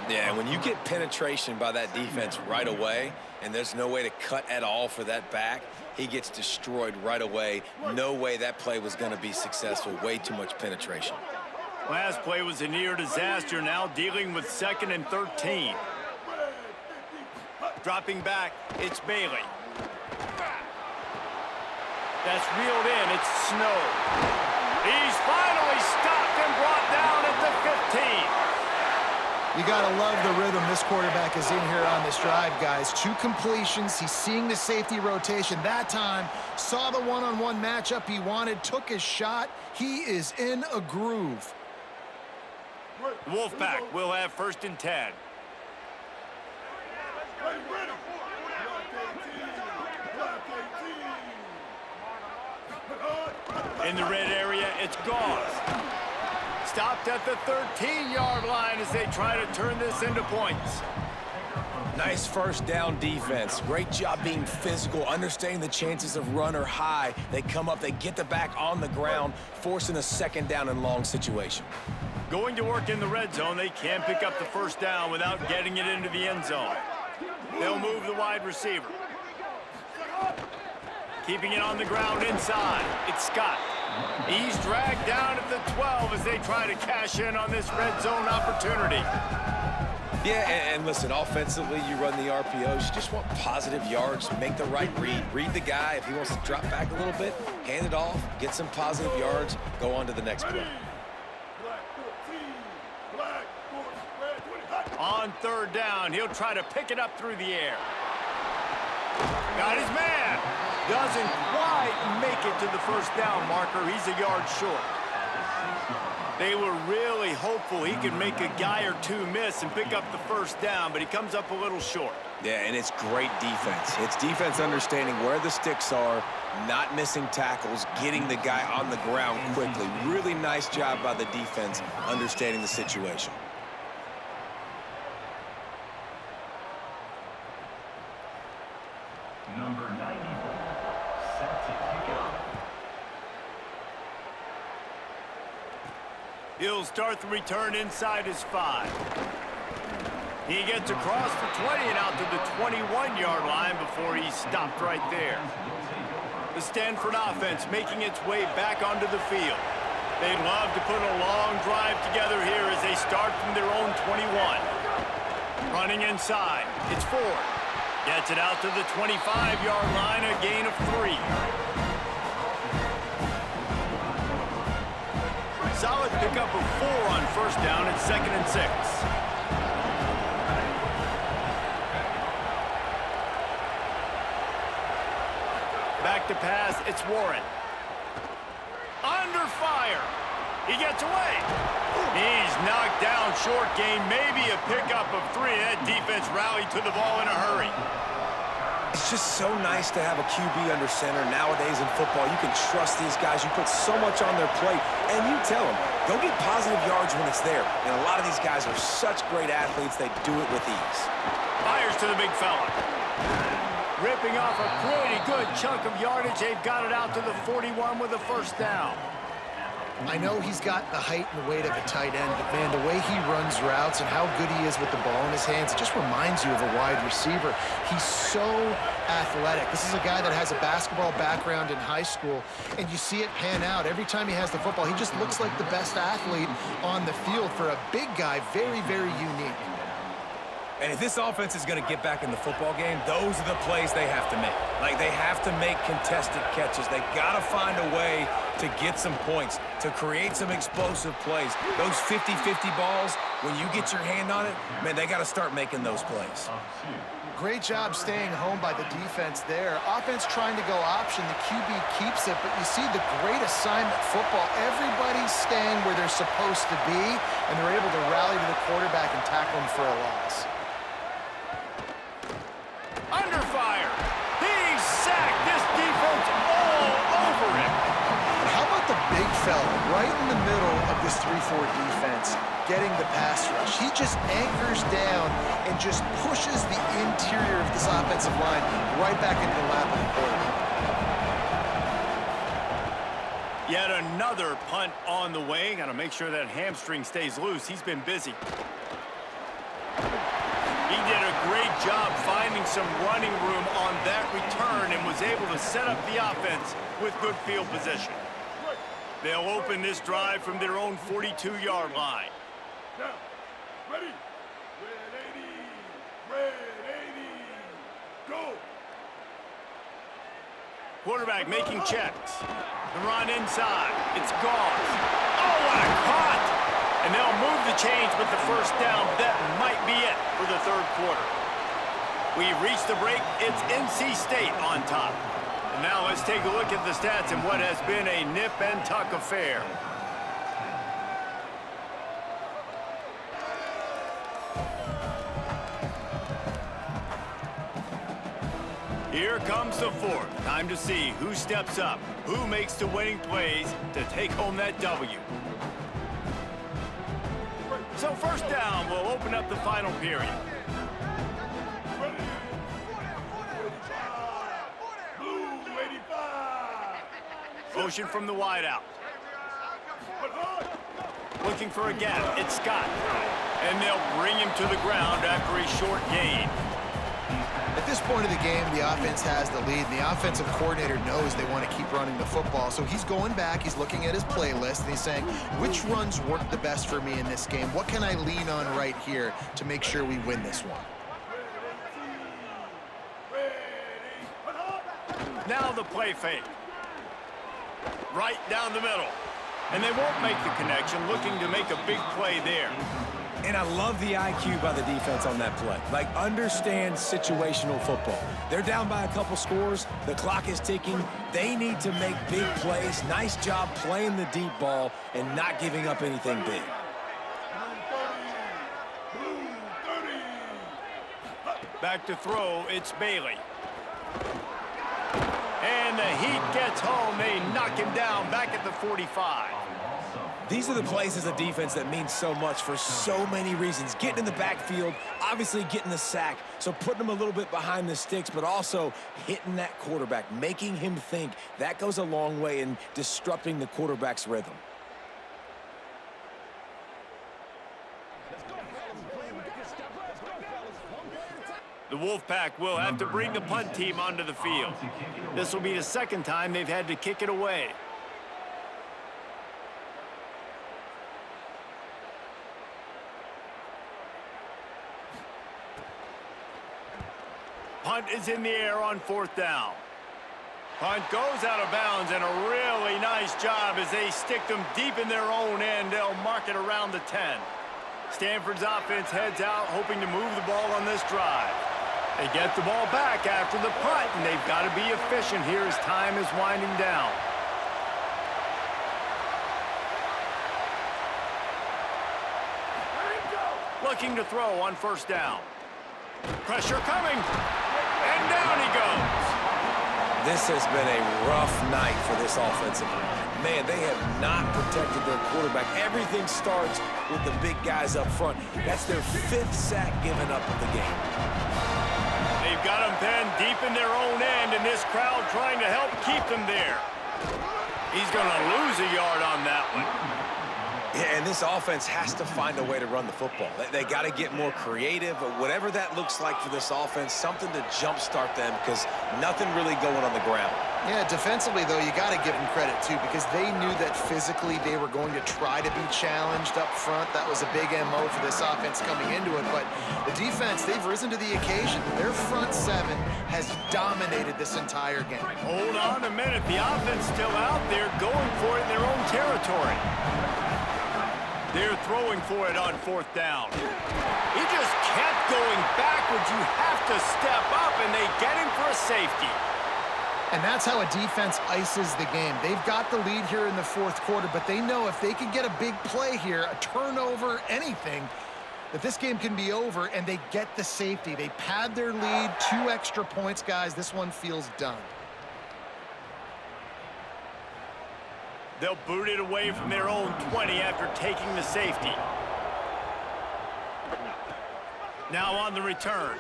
Yeah, when you get penetration by that defense right away, and there's no way to cut at all for that back, he gets destroyed right away. No way that play was going to be successful. Way too much penetration. Last play was a near disaster, now dealing with 2nd and 13. Dropping back, it's Bailey. That's reeled in, it's Snow. He's finally stopped and brought down at the 15. You gotta love the rhythm this quarterback is in here on this drive, guys. 2 completions, he's seeing the safety rotation. That time, saw the one-on-one matchup he wanted, took his shot. He is in a groove. Wolfpack will have 1st and 10. In the red area, it's Gauze. Stopped at the 13-yard line as they try to turn this into points. Nice first down defense. Great job being physical, understanding the chances of run are high. They come up, they get the back on the ground, forcing a 2nd down and long situation. Going to work in the red zone, they can't pick up the 1st down without getting it into the end zone. They'll move the wide receiver. Keeping it on the ground inside, it's Scott. He's dragged down at the 12 as they try to cash in on this red zone opportunity. Yeah, and listen, offensively, you run the RPOs. You just want positive yards, make the right read. Read the guy. If he wants to drop back a little bit, hand it off, get some positive yards, go on to the next play. On 3rd down, he'll try to pick it up through the air. Got his man. Doesn't quite make it to the 1st down marker. He's a yard short. They were really hopeful he could make a guy or 2 miss and pick up the 1st down, but he comes up a little short. Yeah, and it's great defense. It's defense understanding where the sticks are, not missing tackles, getting the guy on the ground quickly. Really nice job by the defense understanding the situation. Number 94, set to kick it off. He'll start the return inside his 5. He gets across the 20 and out to the 21-yard line before he's stopped right there. The Stanford offense making its way back onto the field. They'd love to put a long drive together here as they start from their own 21. Running inside, it's Ford. Gets it out to the 25-yard line, a gain of 3. Solid pickup of 4 on 1st down at 2nd and 6. Back to pass, it's Warren. Under fire. He gets away. He's knocked down short gain, maybe a pickup of 3. That defense rallied to the ball in a hurry. It's just so nice to have a QB under center. Nowadays in football, you can trust these guys. You put so much on their plate, and you tell them, go get positive yards when it's there. And a lot of these guys are such great athletes, they do it with ease. Fires to the big fella. Ripping off a pretty good chunk of yardage. They've got it out to the 41 with a 1st down. I know he's got the height and weight of a tight end, but man, the way he runs routes and how good he is with the ball in his hands, it just reminds you of a wide receiver. He's so athletic. This is a guy that has a basketball background in high school, and you see it pan out. Every time he has the football, he just looks like the best athlete on the field. For a big guy, very, very unique. And if this offense is going to get back in the football game, those are the plays they have to make. Like, they have to make contested catches. They got to find a way to get some points, to create some explosive plays. Those 50-50 balls, when you get your hand on it, man, they got to start making those plays. Great job staying home by the defense there. Offense trying to go option. The QB keeps it, but you see the great assignment football. Everybody's staying where they're supposed to be, and they're able to rally to the quarterback and tackle him for a loss. Under fire. He's sacked. This defense all over him. How about the big fella right in the middle of this 3-4 defense getting the pass rush? He just anchors down and just pushes the interior of this offensive line right back into the lap of the quarterback. Yet another punt on the way. Got to make sure that hamstring stays loose. He's been busy. He did a great job finding some running room on that return and was able to set up the offense with good field position. They'll open this drive from their own 42-yard line. Now, ready? Red 80. Red 80. Go. Quarterback making checks. The run inside. It's gone. Oh, what a cut! And they'll move the chains with the first down. That might be it for the third quarter. We've reached the break. It's NC State on top. And now let's take a look at the stats in what has been a nip-and-tuck affair. Here comes the fourth. Time to see who steps up, who makes the winning plays to take home that W. So first down will open up the final period. Ready? 85. Blue 85. Motion from the wideout. Looking for a gap. It's Scott. And they'll bring him to the ground after a short gain. At this point of the game, the offense has the lead, and the offensive coordinator knows they want to keep running the football. So he's going back, he's looking at his playlist, and he's saying, which runs work the best for me in this game? What can I lean on right here to make sure we win this one? Now the play fake. Right down the middle. And they won't make the connection, looking to make a big play there. And I love the IQ by the defense on that play. Like, understand situational football. They're down by a couple scores. The clock is ticking. They need to make big plays. Nice job playing the deep ball and not giving up anything big. Back to throw, it's Bailey. And the heat gets home. They knock him down back at the 45. These are the plays as a defense that mean so much for so many reasons. Getting in the backfield, obviously getting the sack, so putting them a little bit behind the sticks, but also hitting that quarterback, making him think. That goes a long way in disrupting the quarterback's rhythm. The Wolfpack will have to bring the punt team onto the field. This will be the second time they've had to kick it away. Punt is in the air on fourth down. Punt goes out of bounds, and a really nice job as they stick them deep in their own end. They'll mark it around the 10. Stanford's offense heads out, hoping to move the ball on this drive. They get the ball back after the punt, and they've got to be efficient here as time is winding down. Looking to throw on first down. Pressure coming. And down he goes. This has been a rough night for this offensive line. Man, they have not protected their quarterback. Everything starts with the big guys up front. That's their 5th sack given up of the game. They've got them pinned deep in their own end, and this crowd trying to help keep them there. He's going to lose a yard on that one. Yeah, and this offense has to find a way to run the football. They got to get more creative, or whatever that looks like for this offense, something to jumpstart them, because nothing really going on the ground. Yeah, defensively, though, you got to give them credit, too, because they knew that physically they were going to try to be challenged up front. That was a big MO for this offense coming into it. But the defense, they've risen to the occasion. Their front seven has dominated this entire game. Hold on a minute. The offense still out there going for it in their own territory. They're throwing for it on 4th down. He just kept going backwards. You have to step up, and they get him for a safety. And that's how a defense ices the game. They've got the lead here in the 4th quarter, but they know if they can get a big play here, a turnover, anything, that this game can be over, and they get the safety. They pad their lead, 2 extra points, guys. This one feels done. They'll boot it away from their own 20 after taking the safety. Now on the return.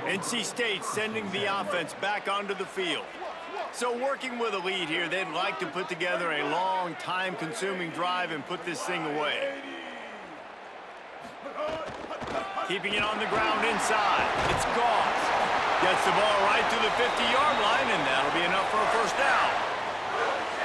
NC State sending the offense back onto the field. So working with a lead here, they'd like to put together a long, time-consuming drive and put this thing away. Keeping it on the ground inside. It's Goss. Gets the ball right to the 50-yard line, and that'll be enough for a first down.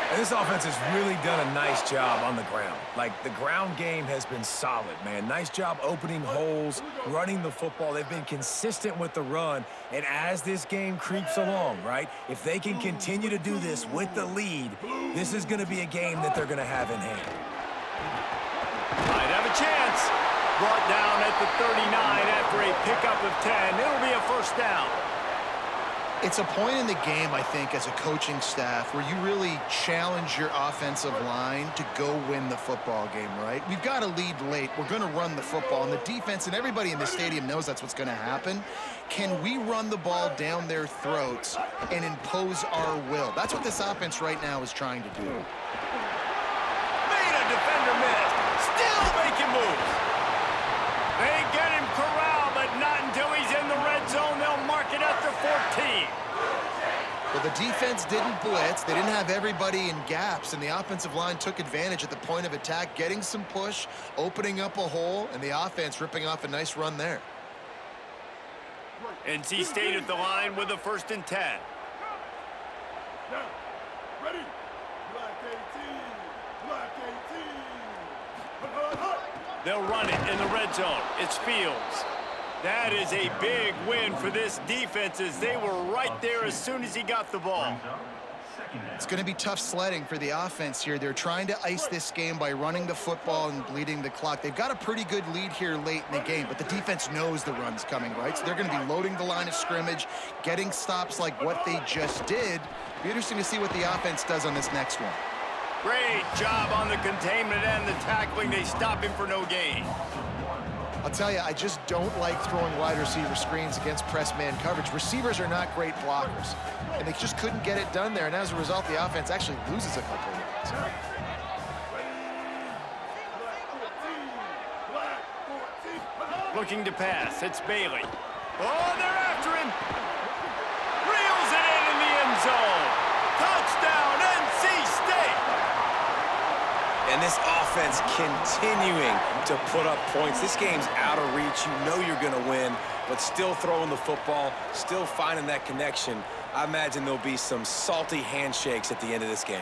And this offense has really done a nice job on the ground. Like, the ground game has been solid, man. Nice job opening holes, running the football. They've been consistent with the run. And as this game creeps along, right, if they can continue to do this with the lead, this is going to be a game that they're going to have in hand. Might have a chance. Brought down at the 39 after a pickup of 10. It'll be a first down. It's a point in the game, I think, as a coaching staff where you really challenge your offensive line to go win the football game, right? We've got a lead late. We're going to run the football. And the defense and everybody in the stadium knows that's what's going to happen. Can we run the ball down their throats and impose our will? That's what this offense right now is trying to do. Made a defender miss. Still making moves. They get him corralled, but not until he's in the red zone. They'll mark it at the 14. Well, the defense didn't blitz. They didn't have everybody in gaps, and the offensive line took advantage at the point of attack, getting some push, opening up a hole, and the offense ripping off a nice run there. NC State at the line with a 1st and 10. Now, ready? Block 18. Block 18. They'll run it in the red zone. It's Fields. That is a big win for this defense as they were right there as soon as he got the ball. It's going to be tough sledding for the offense here. They're trying to ice this game by running the football and bleeding the clock. They've got a pretty good lead here late in the game, but the defense knows the run's coming, right? So they're going to be loading the line of scrimmage, getting stops like what they just did. Be interesting to see what the offense does on this next one. Great job on the containment and the tackling. They stop him for no gain. I'll tell you, I just don't like throwing wide receiver screens against press man coverage. Receivers are not great blockers, and they just couldn't get it done there. And as a result, the offense actually loses a couple of yards. Looking to pass. It's Bailey. Oh, they're after him. Reels it in the end zone. Touchdown, NC State. And this offense continuing to put up points. This game's out of reach. You know you're going to win, but still throwing the football, still finding that connection. I imagine there'll be some salty handshakes at the end of this game.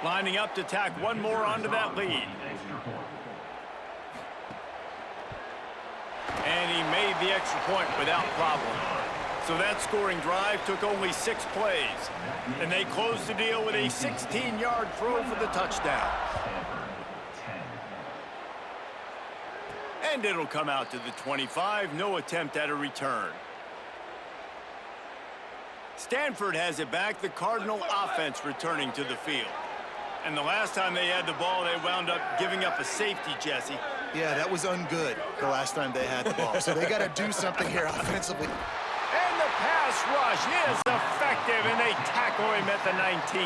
Lining up to tack one more onto that lead. And he made the extra point without problem. So that scoring drive took only 6 plays. And they closed the deal with a 16-yard throw for the touchdown. And it'll come out to the 25. No attempt at a return. Stanford has it back. The Cardinal offense returning to the field. And the last time they had the ball, they wound up giving up a safety, Jesse. Yeah, that was ungood the last time they had the ball. So they got to do something here offensively. And the pass rush is effective, and they tackle him at the 19.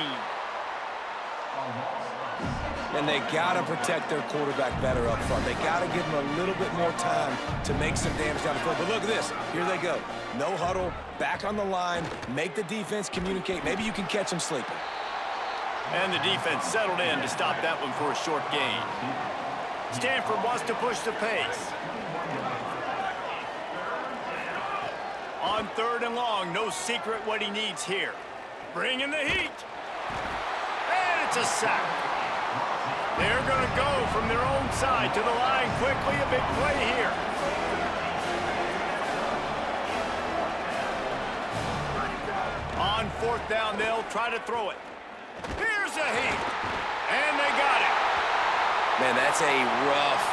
And they got to protect their quarterback better up front. They got to give him a little bit more time to make some damage down the field. But look at this. Here they go. No huddle, back on the line, make the defense communicate. Maybe you can catch them sleeping. And the defense settled in to stop that one for a short gain. Stanford wants to push the pace. On 3rd and long, no secret what he needs here. Bring in the heat. And it's a sack. They're going to go from their own side to the line quickly. A big play here. On 4th down, they'll try to throw it. Here's a heat. And they got it. Man, that's a rough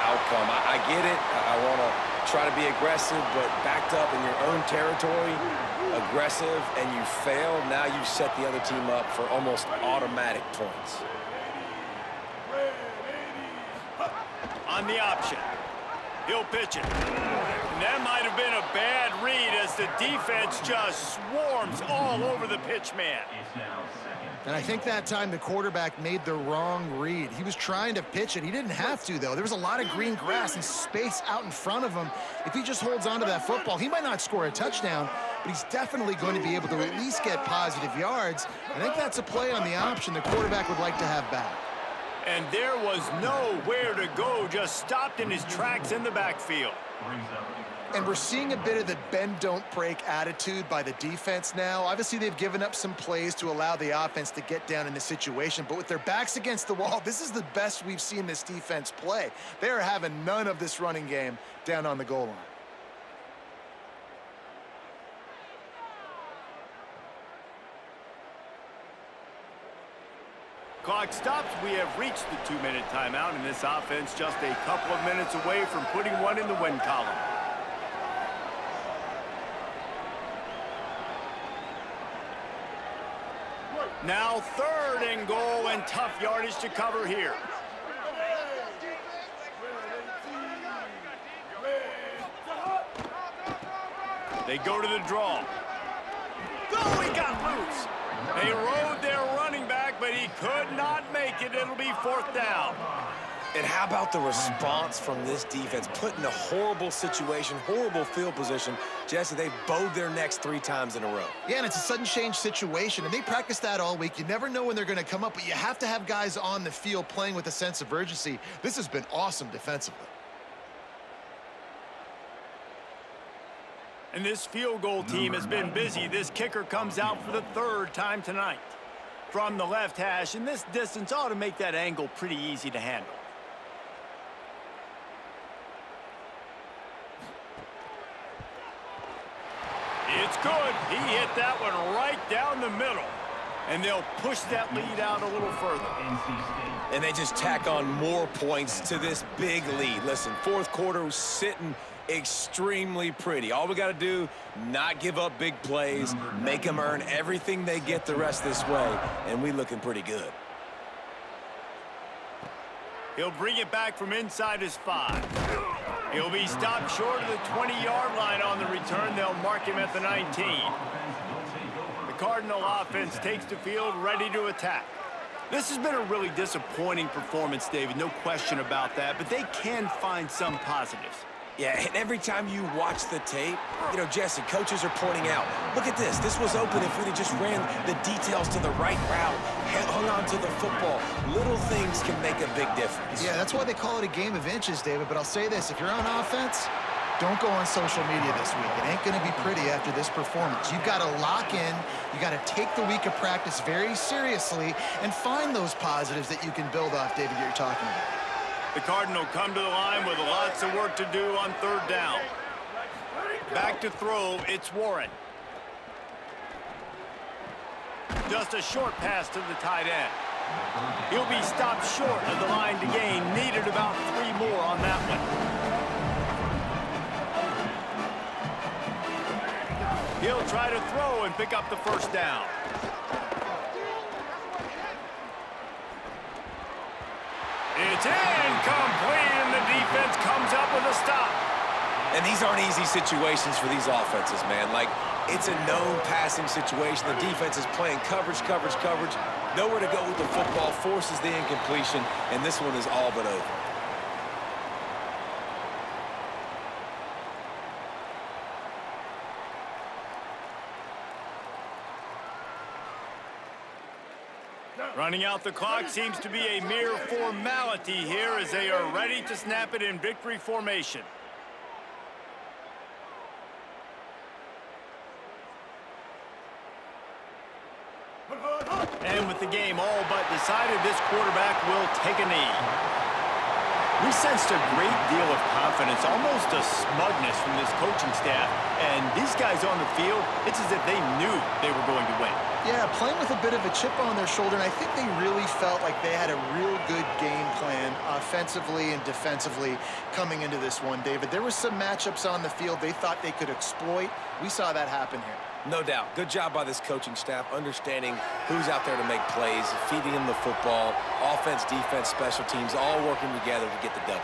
outcome. I get it. I want to try to be aggressive, but backed up in your own territory, aggressive, and you fail. Now you set the other team up for almost automatic points. On the option. He'll pitch it. And that might have been a bad read as the defense just swarms all over the pitch man. And I think that time the quarterback made the wrong read. He was trying to pitch it. He didn't have to, though. There was a lot of green grass and space out in front of him. If he just holds on to that football, he might not score a touchdown, but he's definitely going to be able to at least get positive yards. I think that's a play on the option the quarterback would like to have back. And there was nowhere to go, just stopped in his tracks in the backfield. And we're seeing a bit of the bend, don't break attitude by the defense now. Obviously, they've given up some plays to allow the offense to get down in the situation, but with their backs against the wall, this is the best we've seen this defense play. They are having none of this running game down on the goal line. Clock stops. We have reached the 2-minute timeout, and this offense just a couple of minutes away from putting one in the win column. Now 3rd and goal, and tough yardage to cover here. They go to the draw. Oh, he got loose. They rode their running back, but he could not make it. It'll be 4th down. And how about the response from this defense? Put in a horrible situation, horrible field position. Jesse, they've bowed their necks 3 times in a row. Yeah, and it's a sudden change situation, and they practice that all week. You never know when they're going to come up, but you have to have guys on the field playing with a sense of urgency. This has been awesome defensively. And this field goal team has been busy. This kicker comes out for the 3rd time tonight. From the left hash, and this distance ought to make that angle pretty easy to handle. It's good. He hit that one right down the middle. And they'll push that lead out a little further. And they just tack on more points to this big lead. Listen, 4th quarter was sitting extremely pretty. All we got to do, not give up big plays, make them earn everything they get the rest of this way, and we looking pretty good. He'll bring it back from inside his 5. He'll be stopped short of the 20-yard line on the return. They'll mark him at the 19. The Cardinal offense takes the field, ready to attack. This has been a really disappointing performance, David, no question about that, but they can find some positives. Yeah, and every time you watch the tape, you know, Jesse, coaches are pointing out, look at this. This was open if we'd have just ran the details to the right route, hung on to the football. Little things can make a big difference. Yeah, that's why they call it a game of inches, David. But I'll say this, if you're on offense, don't go on social media this week. It ain't going to be pretty after this performance. You've got to lock in. You got to take the week of practice very seriously and find those positives that you can build off, David, you're talking about. The Cardinal come to the line with lots of work to do on 3rd down. Back to throw, it's Warren. Just a short pass to the tight end. He'll be stopped short of the line to gain. Needed about 3 more on that one. He'll try to throw and pick up the 1st down. It's incomplete, and the defense comes up with a stop. And these aren't easy situations for these offenses, man. Like, it's a known passing situation. The defense is playing coverage. Nowhere to go with the football, forces the incompletion, and this one is all but over. Running out the clock seems to be a mere formality here as they are ready to snap it in victory formation. And with the game all but decided, this quarterback will take a knee. We sensed a great deal of confidence, almost a smugness from this coaching staff. And these guys on the field, it's as if they knew they were going to win. Yeah, playing with a bit of a chip on their shoulder, and I think they really felt like they had a real good game plan offensively and defensively coming into this one, David. There were some matchups on the field they thought they could exploit. We saw that happen here. No doubt. Good job by this coaching staff, understanding who's out there to make plays, feeding them the football, offense, defense, special teams, all working together to get the W.